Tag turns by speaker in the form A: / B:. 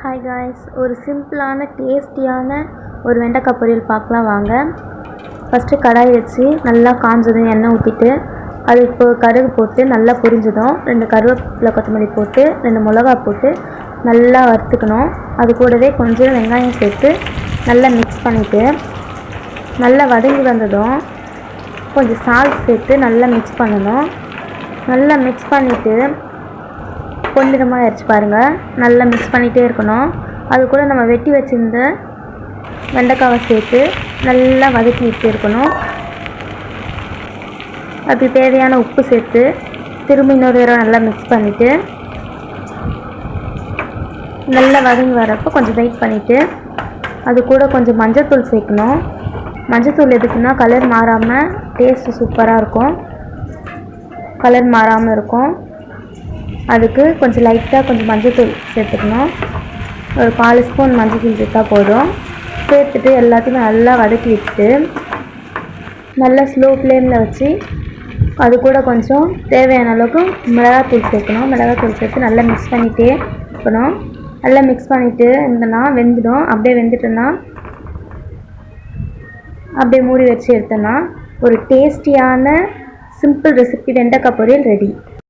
A: Hi guys, ஒரு சிம்பிளான டேஸ்டியான ஒரு வெண்டைக்காய் பொரியல் பார்க்கலாம் வாங்க. ஃபஸ்ட்டு கடாய் வச்சு நல்லா காஞ்சதும் எண்ணெய் ஊற்றிட்டு அது இப்போ கடுகு போட்டு நல்லா பொரிஞ்சதும் 2 கருவேப்பிலை கொத்தமல்லி போட்டு 2 மிளகா போட்டு நல்லா வறுத்துக்கணும். அது கூடவே கொஞ்சம் வெங்காயம் சேர்த்து நல்லா மிக்ஸ் பண்ணிவிட்டு நல்லா வதங்கி வந்ததும் கொஞ்சம் சால்ட் சேர்த்து நல்லா மிக்ஸ் பண்ணணும். நல்லா மிக்ஸ் பண்ணிவிட்டு பொன்னிறமாக ஆயிடுச்சு பாருங்கள். நல்லா மிக்ஸ் பண்ணிகிட்டே இருக்கணும். அது கூட நம்ம வெட்டி வச்சுருந்த வெண்டைக்காவை சேர்த்து நல்லா வதக்கிட்டு இருக்கணும். அதுக்கு தேவையான உப்பு சேர்த்து திரும்ப இன்னொரு தடவை நல்லா மிக்ஸ் பண்ணிவிட்டு நல்லா வதங்கி வரப்போ கொஞ்சம் வெயிட் பண்ணிவிட்டு அது கூட கொஞ்சம் மஞ்சள்தூள் சேர்க்கணும். மஞ்சள்தூள் எதுக்குன்னா கலர் மாறாமல் டேஸ்ட்டு சூப்பராக இருக்கும், கலர் மாறாமல் இருக்கும். அதுக்கு கொஞ்சம் லைட்டாக கொஞ்சம் மஞ்சள்தூள் சேர்த்துக்கணும். ஒரு 4 ஸ்பூன் மஞ்சள்தூள் சேர்த்தா போதும். சேர்த்துட்டு எல்லாத்தையும் நல்லா வதக்கி விட்டு நல்லா ஸ்லோ ஃப்ளேமில் வச்சு அது கூட கொஞ்சம் தேவையான அளவுக்கு மிளகாத்தூள் சேர்க்கணும். மிளகாத்தூள் சேர்த்து நல்லா மிக்ஸ் பண்ணிகிட்டே இருக்கணும். நல்லா மிக்ஸ் பண்ணிவிட்டு இருந்தோன்னா வெந்துடும். அப்படியே வெந்துட்டோன்னா அப்படியே மூடி வச்சு எடுத்தோன்னா ஒரு டேஸ்டியான சிம்பிள் ரெசிபி வெண்டைக்காய் பொரியல் ரெடி.